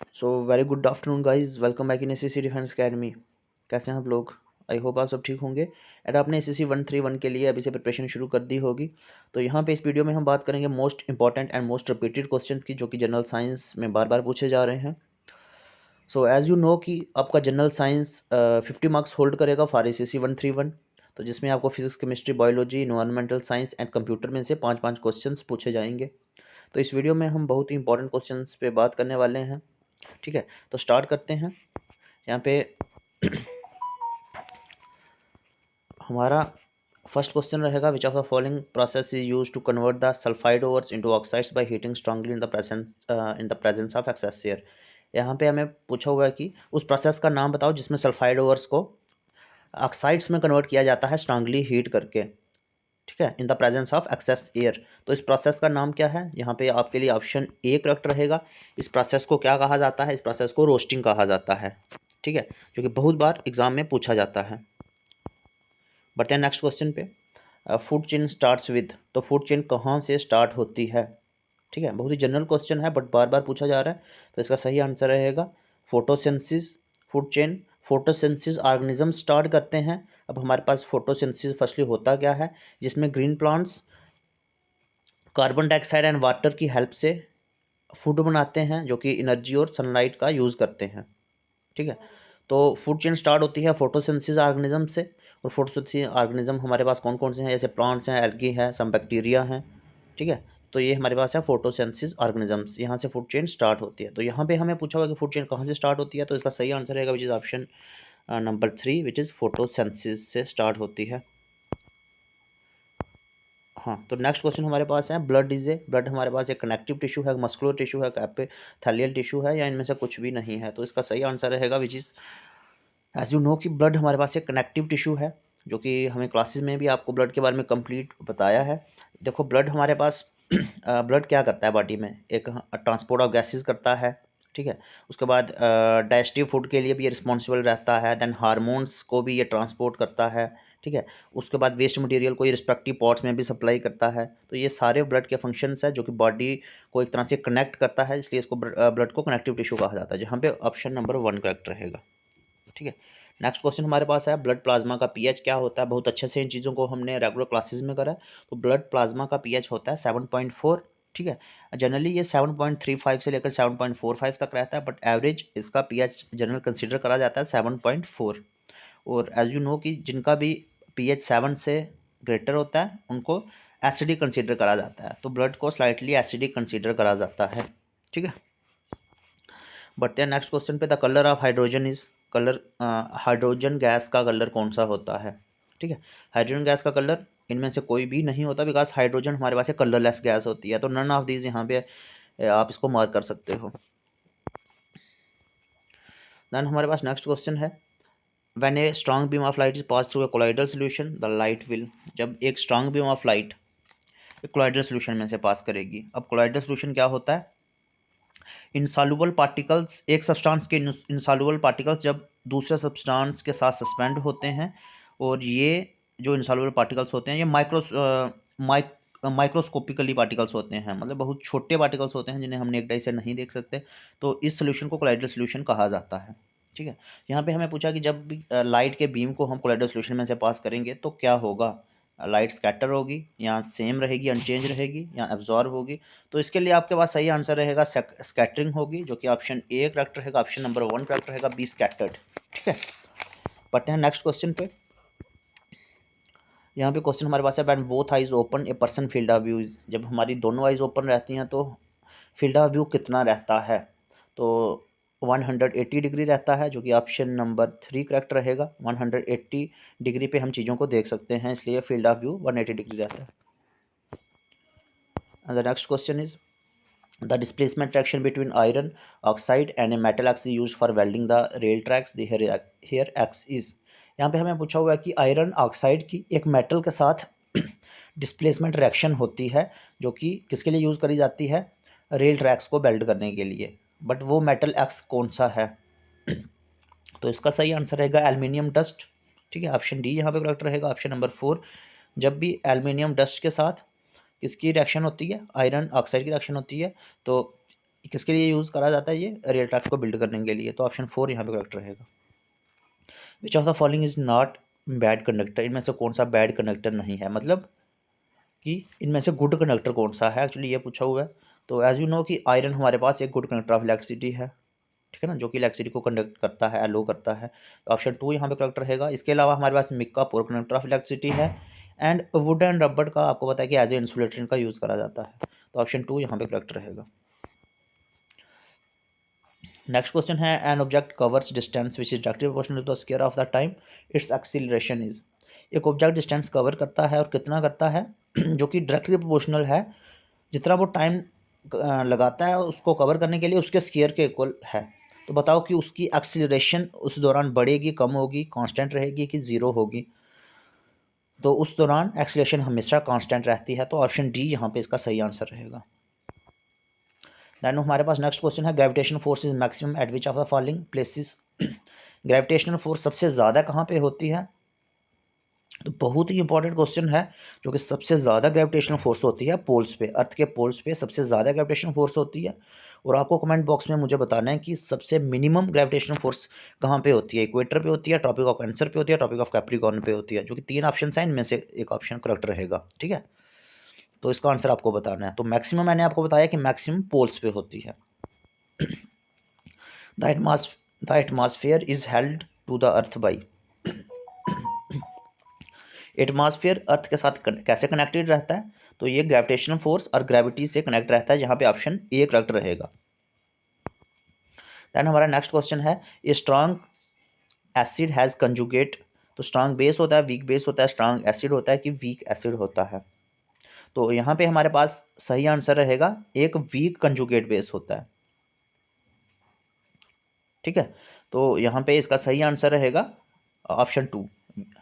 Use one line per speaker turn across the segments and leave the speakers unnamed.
So very good afternoon guys, welcome back in SSC defence academy. कैसे हैं आप लोग? आई होप आप सब ठीक होंगे एंड आपने एसएससी 131 के लिए अभी से प्रिपरेशन शुरू कर दी होगी। तो यहाँ पे इस वीडियो में हम बात करेंगे most important and most repeated question की, जो कि जनरल साइंस में बार बार पूछे जा रहे हैं। सो एज यू नो कि आपका जनरल साइंस 50 मार्क्स होल्ड करेगा फॉर एसएससी 131। तो जिसमें आपको physics, chemistry, biology, environmental science and computer में से 5-5 क्वेश्चंस पूछे जाएंगे। तो इस वीडियो में हम बहुत ही इंपॉर्टेंट क्वेश्चंस पे बात करने वाले हैं। ठीक है, तो स्टार्ट करते हैं। यहाँ पे हमारा फर्स्ट क्वेश्चन रहेगा, which of the following process is use to convert the sulphide ores into oxides by heating strongly in the presence of excess air. यहाँ पे हमें पूछा हुआ है कि उस प्रोसेस का नाम बताओ जिसमें सल्फाइड ओवर्स को ऑक्साइड्स में कन्वर्ट किया जाता है स्ट्रांगली हीट करके। ठीक है, in the presence of excess air. तो इस प्रोसेस का नाम क्या है? यहाँ पे आपके लिए ऑप्शन ए करेक्ट रहेगा। इस प्रोसेस को क्या कहा जाता है? इस प्रोसेस को रोस्टिंग कहा जाता है। ठीक है, जो कि बहुत बार एग्जाम में पूछा जाता है। बढ़ते हैं नेक्स्ट क्वेश्चन पे। फूड चेन स्टार्ट्स विद, तो फूड चेन कहाँ से स्टार्ट होती है? ठीक है, बहुत ही जनरल क्वेश्चन है बट बार बार पूछा जा रहा है। तो इसका सही आंसर रहेगा photosynthesis. Food chain photosynthesis organism start करते हैं। अब हमारे पास फोटोसिंथेसिस फर्स्टली होता क्या है, जिसमें green plants carbon dioxide and water की हेल्प से फूड बनाते हैं, जो कि एनर्जी और सनलाइट का यूज़ करते हैं। ठीक है, तो फूड चेन स्टार्ट होती है फोटोसिंथेसिस ऑर्गेनिज्म से। और फोटोसिंथेसिस ऑर्गेनिज्म हमारे पास कौन कौन से हैं? जैसे प्लांट्स हैं, एल्गी है, सम बैक्टीरिया हैं। ठीक है, तो ये हमारे पास है फोटोसिंथेसिस ऑर्गेनिजम्स। यहाँ से फूड चेन स्टार्ट होती है। तो यहाँ पे हमें पूछा हुआ कि फूड चेन कहाँ से स्टार्ट होती है, तो इसका सही आंसर रहेगा which is option number 3, which is photosynthesis से स्टार्ट होती है। हाँ, तो नेक्स्ट क्वेश्चन हमारे पास है, ब्लड इज ए, ब्लड हमारे पास एक कनेक्टिव टिश्यू है, मस्कुलर टिश्यू है, एपिथेलियल टिश्यू है, या इनमें से कुछ भी नहीं है? तो इसका सही आंसर रहेगा which is, as you know कि ब्लड हमारे पास एक कनेक्टिव टिश्यू है, जो कि हमें क्लासेस में भी आपको ब्लड के बारे में कंप्लीट बताया है। देखो ब्लड हमारे पास ब्लड क्या करता है बॉडी में? एक ट्रांसपोर्ट ऑफ गैसेस करता है। ठीक है, उसके बाद डाइजेस्टिव फूड के लिए भी ये रिस्पॉन्सिबल रहता है। देन हार्मोन्स को भी ये ट्रांसपोर्ट करता है। ठीक है, उसके बाद वेस्ट मटेरियल को ये रिस्पेक्टिव पॉर्ट्स में भी सप्लाई करता है। तो ये सारे ब्लड के फंक्शंस है जो कि बॉडी को एक तरह से कनेक्ट करता है, इसलिए इसको ब्लड को कनेक्टिव टिश्यू कहा जाता है, जहाँ पे ऑप्शन नंबर 1 करेक्ट रहेगा। ठीक है, नेक्स्ट क्वेश्चन हमारे पास है, ब्लड प्लाज्मा का पीएच क्या होता है? बहुत अच्छे से इन चीज़ों को हमने रेगुलर क्लासेस में करा है। तो ब्लड प्लाज्मा का पीएच होता है 7.4। ठीक है, जनरली ये 7.35 से लेकर 7.45 तक रहता है, बट एवरेज इसका पीएच जनरल कंसीडर करा जाता है 7.4। और एज यू नो कि जिनका भी पीएच 7 से ग्रेटर होता है उनको एसिडिक कंसीडर करा जाता है। तो ब्लड को स्लाइटली एसिडिक कंसीडर करा जाता है। ठीक है, बढ़ते हैं नेक्स्ट क्वेश्चन पे। The colour of hydrogen is, colour hydrogen gas का कलर कौन सा होता है? ठीक है, हाइड्रोजन गैस का कलर इनमें से कोई भी नहीं होता, बिकॉज हाइड्रोजन हमारे पास एक कलरलेस गैस होती है। तो नन ऑफ दीज यहाँ पे आप इसको मार्क कर सकते हो। देन हमारे पास नेक्स्ट क्वेश्चन है, when a strong beam of light is pass through a colloidal solution the light will, जब एक strong beam of light colloidal solution में से पास करेगी। अब कोलाइडल सोल्यूशन क्या होता है? इंसॉल्युबल पार्टिकल्स, एक सब्सटेंस के इंसॉल्युबल पार्टिकल्स जब दूसरे सब्सटेंस के साथ सस्पेंड होते हैं, और ये जो इंसॉल्युबल पार्टिकल्स होते हैं ये माइक्रोस्कोपिकली पार्टिकल्स होते हैं, मतलब बहुत छोटे पार्टिकल्स होते हैं जिन्हें हम नेक्ड आई से नहीं देख सकते। तो इस सोल्यूशन को कोलाइडल सोल्यूशन कहा जाता है। ठीक है, यहाँ पे हमें पूछा कि जब भी लाइट के बीम को हम कोलाइडल सोल्यूशन में से पास करेंगे तो क्या होगा? लाइट स्कैटर होगी, या सेम रहेगी, अनचेंज रहेगी, या एब्जॉर्ब होगी? तो इसके लिए आपके पास सही आंसर रहेगा स्कैटरिंग होगी, जो कि ऑप्शन ए करेक्ट रहेगा, ऑप्शन नंबर 1 करेक्ट रहेगा, बी स्कैटर्ड। ठीक है, बढ़ते हैं नेक्स्ट क्वेश्चन पे। यहाँ पे क्वेश्चन हमारे पास है, when both eyes open a person field of view, जब हमारी दोनों आइज ओपन रहती हैं तो फील्ड ऑफ व्यू कितना रहता है? तो 180 डिग्री रहता है, जो कि ऑप्शन नंबर 3 करेक्ट रहेगा। 180 डिग्री पे हम चीज़ों को देख सकते हैं, इसलिए फील्ड ऑफ व्यू 180 डिग्री रहता है। And the next question is, the displacement traction between iron oxide and a metal X use for welding the rail tracks the here X is. यहाँ पे हमें पूछा हुआ है कि आयरन ऑक्साइड की एक मेटल के साथ डिस्प्लेसमेंट रिएक्शन होती है, जो कि किसके लिए यूज़ करी जाती है? रेल ट्रैक्स को वेल्ड करने के लिए। बट वो मेटल एक्स कौन सा है? तो इसका सही आंसर रहेगा एल्युमिनियम डस्ट। ठीक है, ऑप्शन डी यहाँ पे करेक्ट रहेगा, ऑप्शन नंबर 4। जब भी एल्युमिनियम डस्ट के साथ किसकी रिएक्शन होती है? आयरन ऑक्साइड की रिएक्शन होती है, तो किसके लिए यूज़ करा जाता है ये? रियल ट्रैक्स को बिल्ड करने के लिए। तो ऑप्शन 4 यहाँ पे करेक्ट रहेगा। Which of the following is not bad conductor, इनमें से कौन सा बैड कंडक्टर नहीं है, मतलब कि इनमें से गुड कंडक्टर कौन सा है, एक्चुअली ये पूछा हुआ है। तो एज यू नो कि आयरन हमारे पास एक गुड कंडक्टर ऑफ इलेक्ट्रिसिटी है, ठीक है ना, जो कि इलेक्ट्रिसिटी को कंडक्ट करता है, अलो करता है। तो ऑप्शन 2 यहाँ पे करेक्ट रहेगा। इसके अलावा हमारे पास मिक्का पोर कंडक्टर ऑफ इलेक्ट्रिसिटी है, एंड वुड एंड रबड़ का आपको पता है कि एज ए इंसुलेटर इनका यूज़ करा जाता है। तो ऑप्शन 2 यहाँ पे करेक्ट रहेगा। नेक्स्ट क्वेश्चन है, an object covers distance which is directly proportional to the square of the time its acceleration is. एक ऑब्जेक्ट डिस्टेंस कवर करता है और कितना करता है जो कि डायरेक्टली प्रोपोर्शनल है, जितना वो टाइम लगाता है उसको कवर करने के लिए उसके स्क्वायर के इक्वल है। तो बताओ कि उसकी एक्सीलरेशन उस दौरान बढ़ेगी, कम होगी, कांस्टेंट रहेगी कि ज़ीरो होगी। तो उस दौरान एक्सीलरेशन हमेशा कांस्टेंट रहती है। तो ऑप्शन डी यहाँ पे इसका सही आंसर रहेगा। दैन हमारे पास नेक्स्ट क्वेश्चन है, gravitation force is maximum eight which of the following places. Gravitational force सबसे ज़्यादा कहाँ पे होती है? तो बहुत ही इंपॉर्टेंट क्वेश्चन है, जो कि सबसे ज़्यादा ग्रेविटेशनल फोर्स होती है पोल्स पे, अर्थ के पोल्स पे सबसे ज़्यादा ग्रेविटेशनल फोर्स होती है। और आपको कमेंट बॉक्स में मुझे बताना है कि सबसे मिनिमम ग्रेविटेशनल फोर्स कहाँ पे होती है, इक्वेटर पे होती है, ट्रॉपिक ऑफ कैंसर पे होती है, ट्रॉपिक ऑफ कैप्रिकॉर्न पे होती है, जो कि 3 ऑप्शन है, इनमें से एक ऑप्शन करेक्ट रहेगा, ठीक है। तो इसका आंसर आपको बताना है। तो मैक्सिमम मैंने आपको बताया कि मैक्सिमम पोल्स पे होती है। The atmosphere is held to the earth by. Atmosphere earth के साथ कैसे कनेक्टेड रहता है? तो ये ग्रेविटेशनल फोर्स और ग्रेविटी से कनेक्ट रहता है, जहाँ पे ऑप्शन ए करेक्ट रहेगा। दैन हमारा नेक्स्ट क्वेश्चन है, a strong acid has conjugate. तो स्ट्रॉन्ग बेस होता है, वीक बेस होता है, स्ट्रॉन्ग एसिड होता है कि वीक एसिड होता है? तो यहाँ पे हमारे पास सही आंसर रहेगा, एक वीक कंजुगेट बेस होता है, ठीक है। तो यहाँ पे इसका सही आंसर रहेगा ऑप्शन 2,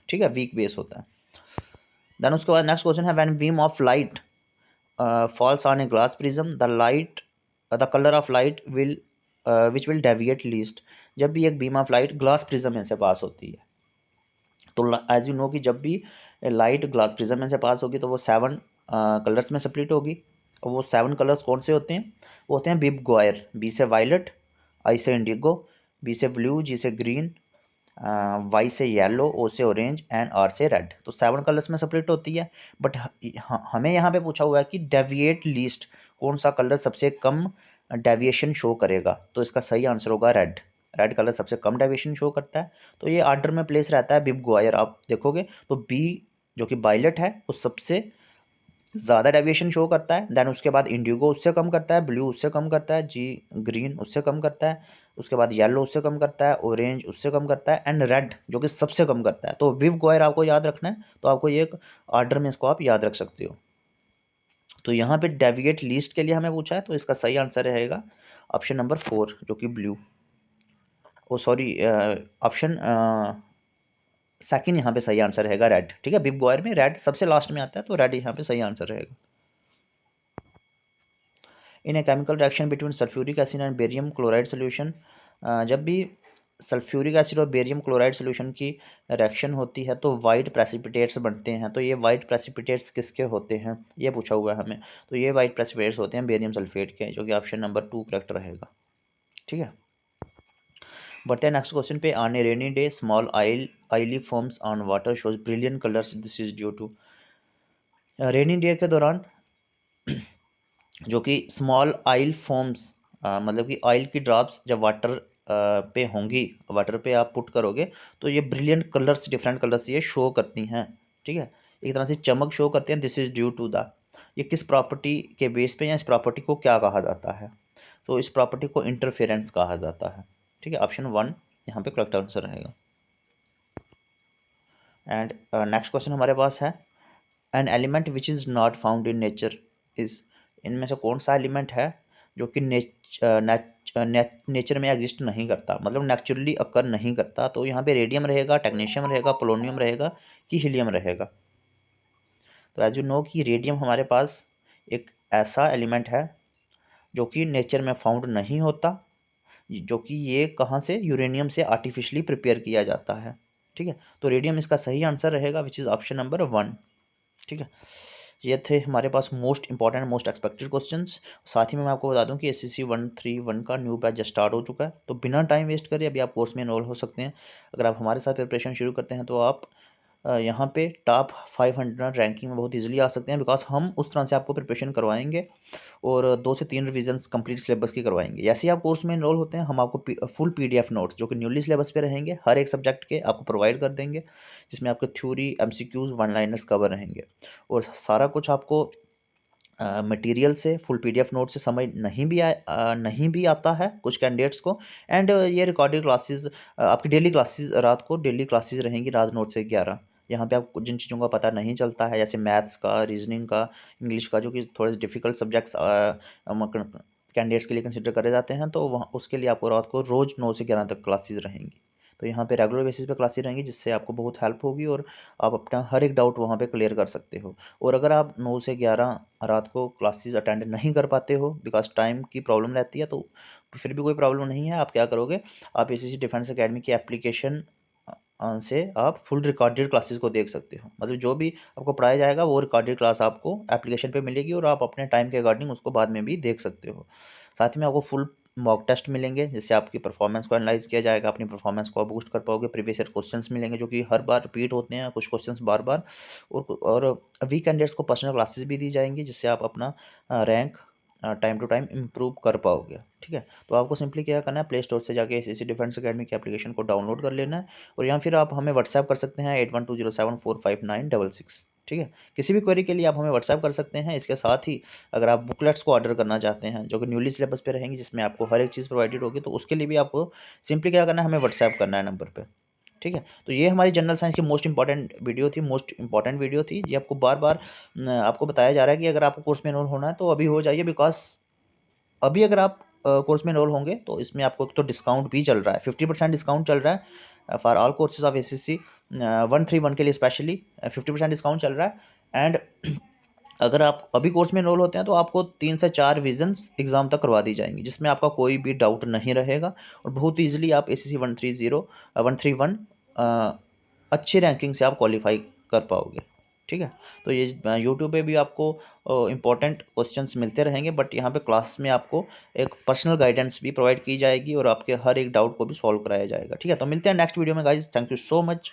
ठीक है, वीक बेस होता है। देन उसके बाद नेक्स्ट क्वेश्चन है, when beam of light falls on a glass prism, the color of light will which will deviate least। जब भी एक beam of light glass prism में से पास होती है, तो एज यू नो कि जब भी लाइट ग्लास प्रिज्म में से पास होगी तो वो 7 कलर्स में स्प्लिट होगी। और वो 7 कलर्स कौन से होते हैं? वो होते हैं बिब गॉयर, बी से वायलट, आई से इंडिगो, बी से ब्लू, जी से ग्रीन, वाई से येलो, ओ से ऑरेंज एंड आर से रेड। तो 7 कलर्स में सेपरेट होती है। बट हमें यहाँ पे पूछा हुआ है कि डेविएट लीस्ट, कौन सा कलर सबसे कम डेविएशन शो करेगा? तो इसका सही आंसर होगा रेड। रेड कलर सबसे कम डेविएशन शो करता है। तो ये ऑर्डर में प्लेस रहता है बिब ग्वायर। आप देखोगे तो बी जो कि वायलट है वो सबसे ज़्यादा डेविएशन शो करता है। देन उसके बाद इंडिगो उससे कम करता है, ब्लू उससे कम करता है, जी ग्रीन उससे कम करता है, उसके बाद येलो उससे कम करता है, ऑरेंज उससे कम करता है, एंड रेड जो कि सबसे कम करता है। तो विव गोयर आपको याद रखना है, तो आपको ये एक ऑर्डर में इसको आप याद रख सकते हो। तो यहाँ पे डेविएट लीस्ट के लिए हमें पूछा है, तो इसका सही आंसर रहेगा ऑप्शन नंबर 4 जो कि ब्लू, ओ सॉरी ऑप्शन सेकंड यहाँ पे सही आंसर रहेगा रेड, ठीक है। बिग गोयर में रेड सबसे लास्ट में आता है, तो रेड यहाँ पे सही आंसर रहेगा। In a chemical reaction between sulphuric acid and barium chloride solution, जब भी सल्फ्यूरिक एसिड और बेरियम क्लोराइड सोल्यूशन की रिएक्शन होती है तो वाइट प्रेसिपिटेट्स बनते हैं। तो ये वाइट प्रेसिपिटेट्स किसके होते हैं, ये पूछा हुआ है हमें। तो ये वाइट प्रेसिपिटेट्स होते हैं बेरियम सल्फेट के, जो कि ऑप्शन नंबर 2 करेक्ट रहेगा, ठीक है। बढ़ते हैं नेक्स्ट क्वेश्चन पे, on a rainy day small oily films on water shows brilliant colours, this is due to. Rainy day के दौरान जो कि स्मॉल ऑयल फॉर्म्स, मतलब कि ऑयल की ड्रॉप्स जब वाटर पे होंगी, वाटर पे आप पुट करोगे तो ये ब्रिलियंट कलर्स, डिफरेंट कलर्स ये शो करती हैं, ठीक है, एक तरह से चमक शो करते हैं। This is due to the, ये किस प्रॉपर्टी के बेस पे, या इस प्रॉपर्टी को क्या कहा जाता है? तो इस प्रॉपर्टी को इंटरफेरेंस कहा जाता है, ठीक है। ऑप्शन 1 यहाँ पे करेक्ट आंसर रहेगा। एंड नेक्स्ट क्वेश्चन हमारे पास है, an element which is not found in nature is. इनमें से कौन सा एलिमेंट है जो कि नेचर में एग्जिस्ट नहीं करता, मतलब नेचुरली अकर नहीं करता? तो यहाँ पे रेडियम रहेगा, टेक्नीशियम रहेगा, पोलोनियम रहेगा कि हीलियम रहेगा? तो एज यू नो कि रेडियम हमारे पास एक ऐसा एलिमेंट है जो कि नेचर में फाउंड नहीं होता, जो कि ये कहाँ से, यूरेनियम से आर्टिफिशियली प्रिपेयर किया जाता है, ठीक है। तो रेडियम इसका सही आंसर रहेगा, विच इज़ ऑप्शन नंबर 1, ठीक है। ये थे हमारे पास most important most expected questions. साथ ही में मैं आपको बता दूं कि SSC 131 का न्यू बैच स्टार्ट हो चुका है, तो बिना टाइम वेस्ट करे अभी आप कोर्स में एनरोल हो सकते हैं। अगर आप हमारे साथ प्रिपरेशन शुरू करते हैं तो आप यहाँ पे टॉप 500 रैंकिंग में बहुत इजीली आ सकते हैं, बिकॉज हम उस तरह से आपको प्रिपरेशन करवाएंगे और 2 से 3 रिविजन्स कंप्लीट सिलेबस की करवाएंगे। जैसे ही आप कोर्स में एनरोल होते हैं हम आपको फुल PDF नोट्स जो कि न्यूली सिलेबस पे रहेंगे हर एक सब्जेक्ट के आपको प्रोवाइड कर देंगे, जिसमें आपके theory MCQs one liners cover रहेंगे और सारा कुछ आपको मटेरियल से फुल PDF नोट से समझ नहीं भी आता है कुछ कैंडिडेट्स को। एंड ये रिकॉर्डेड क्लासेस आपकी डेली क्लासेस रात को डेली क्लासेस रहेंगी रात 9 से 11। यहाँ पे आपको जिन चीज़ों का पता नहीं चलता है जैसे मैथ्स का, रीजनिंग का, इंग्लिश का, जो कि थोड़े डिफिकल्ट सब्जेक्ट्स कैंडिडेट्स के लिए कंसिडर करे जाते हैं, तो वहाँ उसके लिए आपको रात को रोज़ 9 से 11 तक क्लासेस रहेंगी। तो यहाँ पे रेगुलर बेसिस पे क्लासेस रहेंगी, जिससे आपको बहुत हेल्प होगी और आप अपना हर एक डाउट वहाँ पे क्लियर कर सकते हो। और अगर आप 9 से 11 रात को क्लासेस अटेंड नहीं कर पाते हो बिकॉज टाइम की प्रॉब्लम रहती है, तो फिर भी कोई प्रॉब्लम नहीं है। आप क्या करोगे, आप SSC डिफेंस अकेडमी की एप्लीकेशन से आप फुल रिकॉर्डेड क्लासेस को देख सकते हो। मतलब जो भी आपको पढ़ाया जाएगा वो रिकॉर्डेड क्लास आपको एप्लीकेशन पे मिलेगी और आप अपने टाइम के अकॉर्डिंग उसको बाद में भी देख सकते हो। साथ में आपको फुल मॉक टेस्ट मिलेंगे, जिससे आपकी परफॉर्मेंस को एनालाइज किया जाएगा, अपनी परफॉर्मेंस को आप बूस्ट कर पाओगे। प्रीवियस ईयर क्वेश्चंस मिलेंगे जो कि हर बार रिपीट होते हैं, कुछ क्वेश्चंस बार बार। और वीक कैंडिडेट्स को पर्सनल क्लासेस भी दी जाएंगी, जिससे आप अपना rank time to time improve कर पाओगे। ठीक है, तो आपको सिंपली क्या करना है, प्ले स्टोर से जाके SSC डिफेंस अकेडमी की एप्लीकेशन को डाउनलोड कर लेना है और या फिर आप हमें व्हाट्सएप कर सकते हैं 8120745966। ठीक है, किसी भी क्वेरी के लिए आप हमें व्हाट्सएप कर सकते हैं। इसके साथ ही अगर आप बुकलेट्स को ऑर्डर करना चाहते हैं जो कि न्यूली सिलेबस पे रहेंगी, जिसमें आपको हर एक चीज़ प्रोवाइडेड होगी, तो उसके लिए भी आपको सिंपली क्या करना है, हमें व्हाट्सएप करना है नंबर पे। ठीक है, तो ये हमारी जनरल साइंस की मोस्ट इंपॉर्टेंट वीडियो थी। ये आपको बार बार आपको बताया जा रहा है कि अगर आपको कोर्स में एनरोल होना है तो अभी हो जाइए, बिकॉज अभी अगर आप कोर्स में एनरोल होंगे तो इसमें आपको एक तो डिस्काउंट भी चल रहा है, 50% डिस्काउंट चल रहा है for all courses of SSC 131 के लिए स्पेशली 50% डिस्काउंट चल रहा है। एंड अगर आप अभी कोर्स में एनरोल होते हैं तो आपको 3 से 4 रिविजन्स एग्जाम तक करवा दी जाएंगी, जिसमें आपका कोई भी डाउट नहीं रहेगा और बहुत ईजिली आप SSC 131 अच्छी रैंकिंग से आप क्वालिफाई कर पाओगे। ठीक है, तो ये यूट्यूब पे भी आपको इम्पोर्टेंट क्वेश्चंस मिलते रहेंगे, बट यहाँ पे क्लास में आपको एक पर्सनल गाइडेंस भी प्रोवाइड की जाएगी और आपके हर एक डाउट को भी सॉल्व कराया जाएगा। ठीक है, तो मिलते हैं नेक्स्ट वीडियो में guys. Thank you so much.